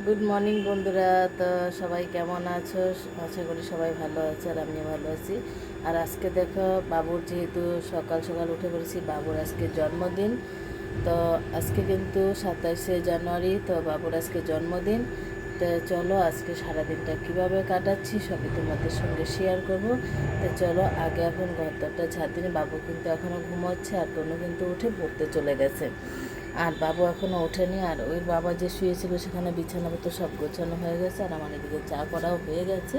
Good morning বন্ধুরা। তো সবাই কেমন আছো? আশা করি সবাই ভালো আছে আর আমি ভালো আছি। আর আজকে দেখো বাবুর যেহেতু সকাল সকাল উঠে পড়েছি, বাবুর আজকে জন্মদিন। তো আজকে কিন্তু 27শে জানুয়ারি, তো বাবুর আজকে জন্মদিন। তো চলো আজকে সারাদিনটা কীভাবে কাটাচ্ছি সবই তোমাদের সঙ্গে শেয়ার করবো। তো চলো আগে এখন ঘরটা ঝাড় দিনে, বাবু কিন্তু এখনও ঘুমোচ্ছে আর তনু কিন্তু উঠে পড়তে চলে গেছে। আর বাবু এখনও ওঠেনি। আর ওই বাবা যে শুয়েছিল সেখানে বিছানাপত্র সব গোছানো হয়ে গেছে। আর আমার এদিকে চা করাও হয়ে গেছে।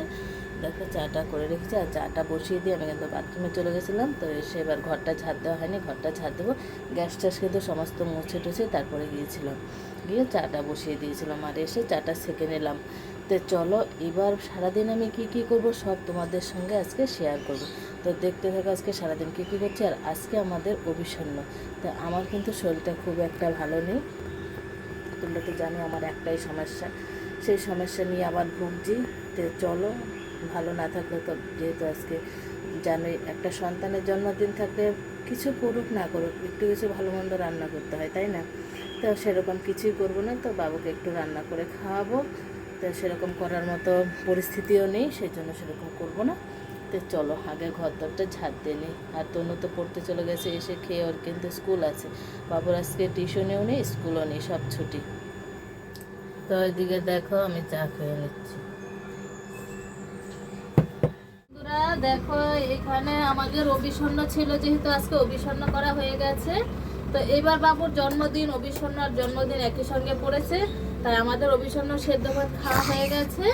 দেখো চাটা করে রেখেছি। আর চাটা বসিয়ে দিয়ে আমি কিন্তু বাথরুমে চলে গেছিলাম। তো এসে এবার ঘরটা ঝাড় দেওয়া হয়নি, ঘরটা ঝাড় দেবো। গ্যাস ট্যাস কিন্তু সমস্ত মুছে টুছে তারপরে গিয়েছিলাম, গিয়ে চাটা বসিয়ে দিয়েছিলাম আর এসে চাটা সেঁকে নিলাম। তো চলো এবার সারাদিন আমি কি করব সব তোমাদের সঙ্গে আজকে শেয়ার করব। তো দেখতে থাকো আজকে সারাদিন কী করছি। আর আজকে আমাদের অভিসন্ন। তো আমার কিন্তু শরীরটা খুব একটা ভালো নেই। তোমরা তো জানো আমার একটাই সমস্যা, সেই সমস্যা নিয়ে আবার ভুগছি। তো চলো, ভালো না থাকলে তো যেহেতু আজকে জানোই একটা সন্তানের জন্মদিন থাকলে কিছু করুক না করুক একটু কিছু ভালো মন্দ রান্না করতে হয়, তাই না? তো সেরকম কিছুই করবো না, তো বাবুকে একটু রান্না করে খাওয়াবো। তো সেরকম করার মতো পরিস্থিতিও নেই, সেই জন্য সেরকম করবো না। তো চলো আগে ঘর দরটা ঝাড় দিয়ে নিই। আর তনু তো পড়তে চলে গেছে, এসে খেয়ে ওর কিন্তু স্কুল আছে। বাবুর আজকে টিউশনেও নেই, স্কুলও নেই, সব ছুটি। তো ওইদিকে দেখো আমি চা খেয়ে নিচ্ছি। বন্ধুরা দেখো, এখানে আমাদের অভিসন্ন ছিল, যেহেতু আজকে অভিসন্ন করা হয়ে গেছে। তো এবার বাবুর জন্মদিন, অভিসন্ন আর জন্মদিন একই সঙ্গে পড়েছে, তাই আমাদের অভিসন্ন সেদ্ধ ভাত খাওয়া হয়ে গেছে।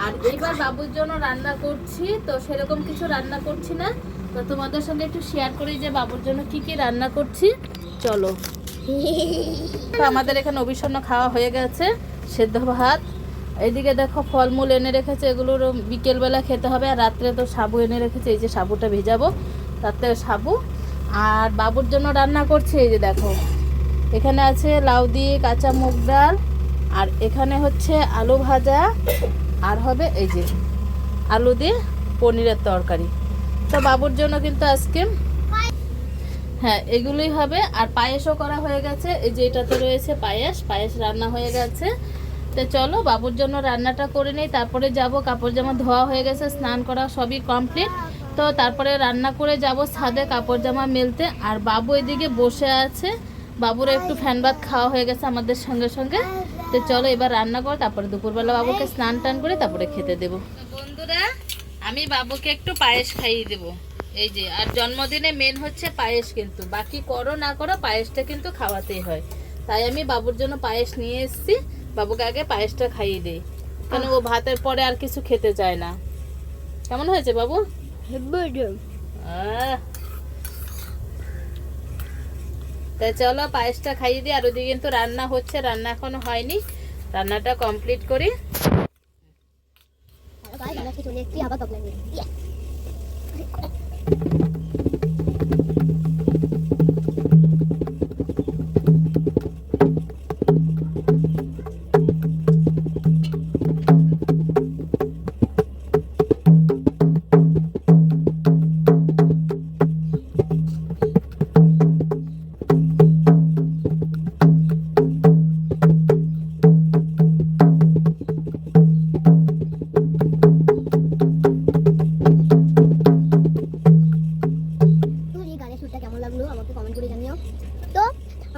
আর এইবার বাবুর জন্য রান্না করছি, তো সেরকম কিছু রান্না করছি না। তো তোমাদের সঙ্গে একটু শেয়ার করি যে বাবুর জন্য কি কি রান্না করছি, চলো। তো আমাদের এখানে অভিসন্ন খাওয়া হয়ে গেছে, সেদ্ধ ভাত। এইদিকে দেখো ফলমূল এনে রেখেছে, এগুলোর বিকেলবেলা খেতে হবে। আর রাত্রে তো সাবু এনে রেখেছে, এই যে সাবুটা ভেজাবো, তাতে সাবু। আর বাবুর জন্য রান্না করছে, এই যে দেখো এখানে আছে লাউ দিয়ে কাঁচা মুগ ডাল, আর এখানে হচ্ছে আলু ভাজা, আর হবে এই যে আলু দিয়ে পনিরের তরকারি। তো বাবুর জন্য কিন্তু আজকে হ্যাঁ এগুলোই হবে। আর পায়েসও করা হয়ে গেছে, এই যে এটাতে রয়েছে পায়েস, পায়েস রান্না হয়ে গেছে। তো চলো বাবুর জন্য রান্নাটা করে নেই, তারপরে যাব। কাপড় জামা ধোয়া হয়ে গেছে, স্নান করা সবই কমপ্লিট। তো তারপরে রান্না করে যাব ছাদে কাপড় জামা মেলতে। আর বাবু এদিকে বসে আছে, বাবুর একটু ফ্যান ভাত খাওয়া হয়ে গেছে আমাদের সঙ্গে সঙ্গে। তো চলো এবার রান্না করো, তারপরে দুপুরবেলা বাবুকে স্নান টান করে তারপরে খেতে দেবো। বন্ধুরা আমি বাবুকে একটু পায়েস খাইয়ে দেবো, এই যে। আর জন্মদিনে মেন হচ্ছে পায়েস, কিন্তু বাকি করো না করো পায়েসটা কিন্তু খাওয়াতেই হয়। তাই আমি বাবুর জন্য পায়েস নিয়ে এসেছি, বাবুকে আগে পায়েসটা খাইয়ে দিই, কেন ও ভাতের পরে আর কিছু খেতে চায় না। কেমন হয়েছে বাবু? তাই চলো পায়েসটা খাইয়ে দিই। আর ওদিকে কিন্তু রান্না হচ্ছে, রান্না এখনো হয়নি, রান্নাটা কমপ্লিট করি।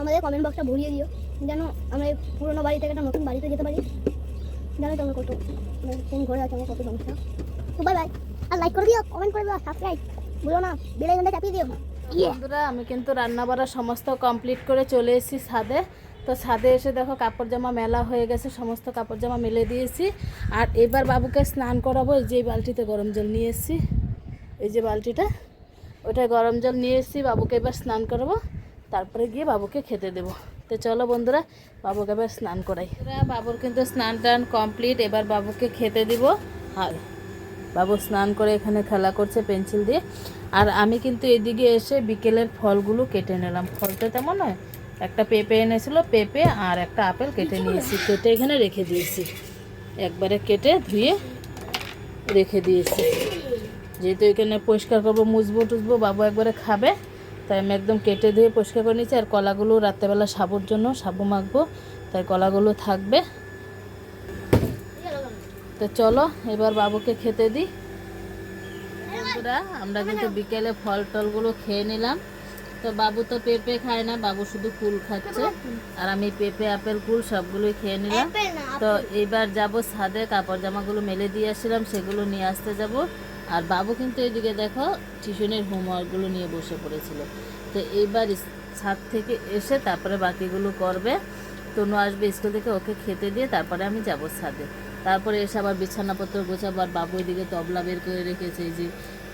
আমাদের কমেন্ট বক্সটা ভরিয়ে দিও যেন আমরা এই পুরোনো বাড়ি থেকে একটা নতুন বাড়িতে যেতে পারি। জানো তো আমরা কত কোন ঘরে আছে, আমার কত সমস্যা। তো বাই বাই, আর লাইক করে দিও, কমেন্ট করে দিও, সাবস্ক্রাইব ভুলো না, বেল আইকনটা চাপিয়ে দিও। বন্ধুরা আমি কিন্তু রান্না বাড়া সমস্ত কমপ্লিট করে চলে এসেছি ছাদে। তো ছাদে এসে দেখো কাপড় জামা মেলা হয়ে গেছে, সমস্ত কাপড় জামা মেলে দিয়েছি। আর এবার বাবুকে স্নান করাবো। এই যে বালতিতে গরম জল নিয়ে এসেছি, এই যে বালতিটা, ওইটা গরম জল নিয়ে এসেছি। বাবুকে এবার স্নান করাবো, তারপরে গিয়ে বাবুকে খেতে দেবো। তো চলো বন্ধুরা বাবুকে এবার স্নান করাই। বাবুর কিন্তু স্নান টান কমপ্লিট, এবার বাবুকে খেতে দিব। আর বাবু স্নান করে এখানে খেলা করছে পেন্সিল দিয়ে। আর আমি কিন্তু এদিকে এসে বিকেলের ফলগুলো কেটে নিলাম। ফলটা তেমন নয়, একটা পেঁপে এনেছিল, পেঁপে আর একটা আপেল কেটে নিয়েছি, কেটে এখানে রেখে দিয়েছি, একবারে কেটে ধুয়ে রেখে দিয়েছি। যেহেতু এখানে পরিষ্কার করবো, মুছবো টুছবো, বাবু একবারে খাবে, তাই আমি একদম কেটে ধুয়ে পরিষ্কার করে নিয়েছি। আর কলাগুলো রাত্রেবেলা সাবুর জন্য সাবু মাখবো, তাই কলাগুলো থাকবে। তো চলো এবার বাবুকে খেতে দিই। বন্ধুরা আমরা কিন্তু বিকেলে ফল টলগুলো খেয়ে নিলাম। তো বাবু তো পেঁপে খায় না, বাবু শুধু কুল খাচ্ছে, আর আমি পেঁপে আপেল কুল সবগুলোই খেয়ে নিলাম। তো এইবার যাব ছাদে, কাপড় জামাগুলো মেলে দিয়ে আসছিলাম সেগুলো নিয়ে আসতে যাব। আর বাবু কিন্তু এদিকে দেখো টিউশনের হোমওয়ার্কগুলো নিয়ে বসে পড়েছিল। তো এইবার ছাদ থেকে এসে তারপরে বাকিগুলো করবে। তনু আসবে স্কুল থেকে, ওকে খেতে দিয়ে তারপরে আমি যাব ছাদে। তারপরে এসে আবার বিছানাপত্র গোছাবো। আর বাবু এদিকে তবলা বের করে রেখেছে, এই যে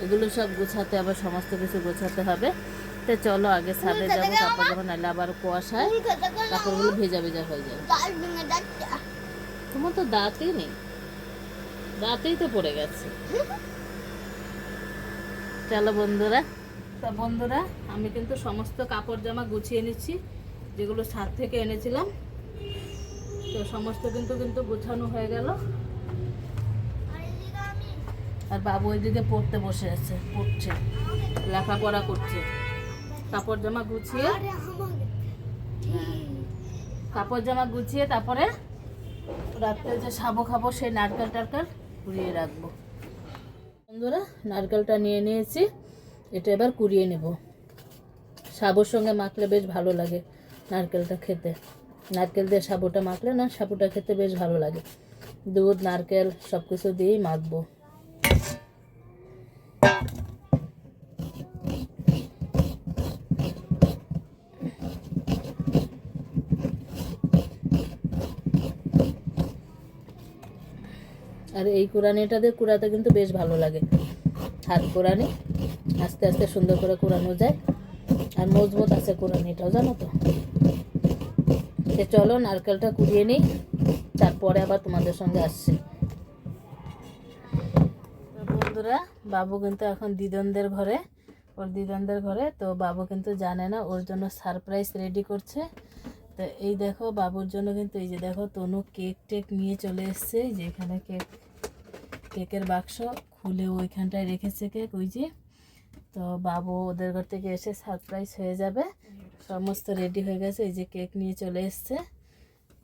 এগুলো সব গোছাতে, আবার সমস্ত কিছু গোছাতে হবে। তো চলো আগে ছাদে যাবো, কাপড় যখন নাহলে আবার কুয়াশায় কাপড়গুলো ভেজা ভেজা হয়ে যায়। তোমার তো দাঁতই নেই, দাঁতেই তো পড়ে গেছে। চলো বন্ধুরা, তা বন্ধুরা আমি কিন্তু সমস্ত কাপড় জামা গুছিয়ে নিচ্ছি, যেগুলো ছাদ থেকে এনেছিলাম। তো সমস্ত কিন্তু গোছানো হয়ে গেল। আর বাবু ওইদিকে পড়তে বসে আছে, পড়ছে, লেখাপড়া করছে। কাপড় জামা গুছিয়ে তারপরে রাত্রে যে সাবু খাবো সেই নারকেল টারকেল কুড়িয়ে রাখবো। বন্ধুরা নারকেলটা নিয়ে নিয়েছি, এটা এবার কুড়িয়ে নেব। সাবুর সঙ্গে মাখলে বেশ ভালো লাগে নারকেলটা খেতে। নারকেল দিয়ে সাবুটা মাখলে না, সাবুটা খেতে বেশ ভালো লাগে। দুধ নারকেল সব কিছু দিয়েই মাখবো। আর এই কুড়ানিটা দিয়ে কুড়াতে কিন্তু বেশ ভালো লাগে, হাত কুড়ানি আস্তে আস্তে সুন্দর করে কুড়ানো যায়। আর মজবুত আছে কুড়ানিটাও, জানো তো। চলো নারকেলটা কুড়িয়ে নিই, তারপরে আবার তোমাদের সঙ্গে আসছি। বন্ধুরা বাবু কিন্তু এখন দিদনদের ঘরে, ওর দিদনদের ঘরে। তো বাবু কিন্তু জানে না, ওর জন্য সারপ্রাইজ রেডি করছে। তো এই দেখো বাবুর জন্য কিন্তু এই যে দেখো তনু কেক টেক নিয়ে চলে এসছে। যে এখানে কেকের বাক্স খুলে ওইখানটায় রেখেছে কেক, ওই যে। তো বাবু ওদের ঘর থেকে এসে সারপ্রাইজ হয়ে যাবে। সমস্ত রেডি হয়ে গেছে, এই যে কেক নিয়ে চলে এসছে।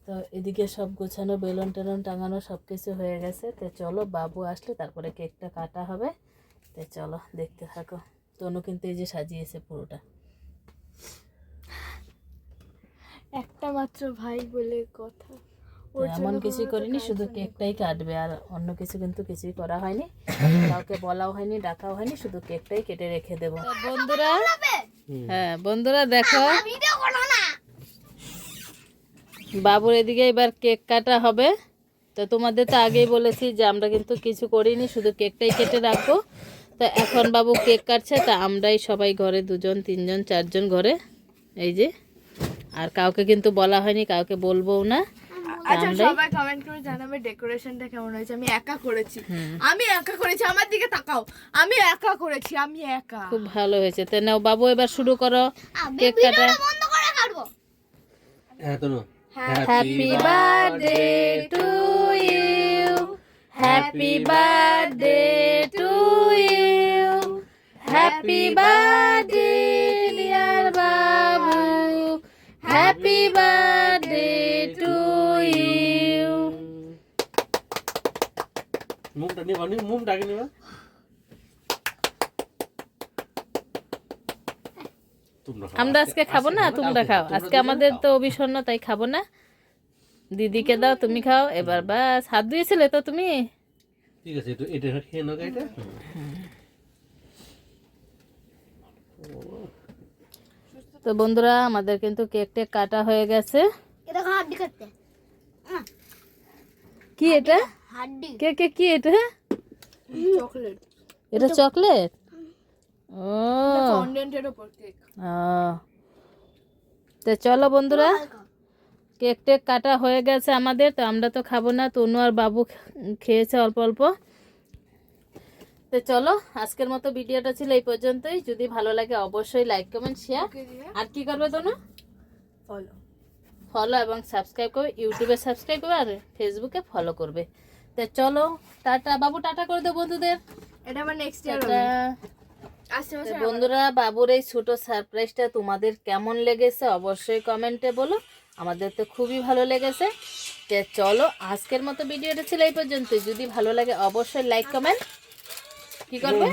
তো এদিকে সব গোছানো, বেলুন টেলুন টাঙানো সব কিছু হয়ে গেছে। তো চলো বাবু আসলে তারপরে কেকটা কাটা হবে। তো চলো দেখতে থাকো। তনু কিন্তু এই যে সাজিয়েছে পুরোটা। একটা মাত্র ভাই বলে কথা, এমন কিছু করিনি, শুধু কেকটাই কাটবে, আর অন্য কিছু কিন্তু কিছুই করা হয়নি। কাউকে বলাও হয়নি, ডাকাও হয়নি, শুধু কেকটাই কেটে রেখে দেবো। বন্ধুরা হ্যাঁ বন্ধুরা দেখো বাবুর এদিকে এবার কেক কাটা হবে। তো তোমাদের তো আগেই বলেছি যে আমরা কিন্তু কিছু করিনি, শুধু কেকটাই কেটে রাখবো। তো এখন বাবু কেক কাটছে, তা আমরাই সবাই ঘরে 2 জন 3 জন 4 জন ঘরে, এই যে। আর কাউকে কিন্তু বলা হয়নি, কাউকে বলবোও না। আচ্ছা সবাই কমেন্ট করে জানাবে ডেকোরেশনটা কেমন হয়েছে। আমি একা করেছি, আমার দিকে তাকাও, আমি একা করেছি, আমি একা। খুব ভালো হয়েছে। তো নাও বাবু এবার শুরু করো কেক কাটা। বন্ধ করে কাটবো। হ্যাঁ তো happy birthday to you, happy birthday to you, happy birthday dear বাবু, হ্যাপি বার্থডে টু ইউ। মুমটা নিবা, মুমটা আগে নিবা। আমরা আজকে খাবো না, তোমরা খাও। আজকে আমাদের তো অভিষণ্ণ, তাই খাবো না। দিদিকে দাও, তুমি খাও এবার। বাস হাত ধুয়েছিলে তো তুমি? ঠিক আছে, এটা খেয়ে নাও এটা। তো বন্ধুরা আমাদের কিন্তু কেক টেক কাটা হয়ে গেছে। এটা হাড্ডি কাটতে। কি এটা? হাড্ডি। কে কে কি এটা? চকলেট, এটা চকলেট? ও ফন্ডেন্টের উপর কেক। তো চলো বন্ধুরা কেক টেক কাটা হয়ে গেছে আমাদের। তো আমরা তো খাবো না, তনু আর বাবু খেয়েছে অল্প অল্প। তো চলো আজকের মতো ভিডিওটা ছিল এই পর্যন্তই। যদি ভালো লাগে অবশ্যই লাইক কমেন্ট শেয়ার। আর কি করবে তনু? ফলো এবং সাবস্ক্রাইব করবে। ইউটিউবে সাবস্ক্রাইব করবে আর ফেসবুকে ফলো করবে। তো চলো টাটা। বাবু টাটা করে দাও বন্ধুদের। এটা আমার নেক্সট ইয়ার টাটা। হবে। তো বন্ধুরা বাবুর এই ছোট সারপ্রাইজটা তোমাদের কেমন লেগেছে অবশ্যই কমেন্টে বলো। আমাদের তো খুবই ভালো লেগেছে। তো চলো আজকের মতো ভিডিওটা ছিল এই পর্যন্ত। যদি ভালো লাগে অবশ্যই লাইক কমেন্ট কি করবে,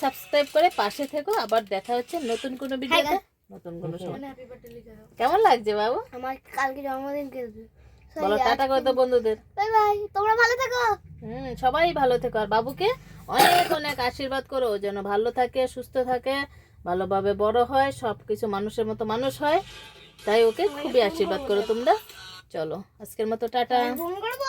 সাবস্ক্রাইব করে পাশে থেকো। আবার দেখা হচ্ছে নতুন কোনো ভিডিওতে, নতুন কোনো সময়। হ্যাপি বার্থডে লিখে দাও। কেমন লাগছে বাবু? আমার কালকে জন্মদিন কেটেছে। বলো টাটা করে দাও বন্ধুদের। বাই বাই, তোমরা ভালো থেকো। সবাই ভালো থেকো। আর বাবুকে অনেক অনেক আশীর্বাদ করো, ও যেন ভালো থাকে, সুস্থ থাকে, ভালোভাবে বড় হয়, সব কিছু মানুষের মতো মানুষ হয়। তাই ওকে খুবই আশীর্বাদ করো তোমরা। চলো আজকের মতো টাটা। ফোন করবো।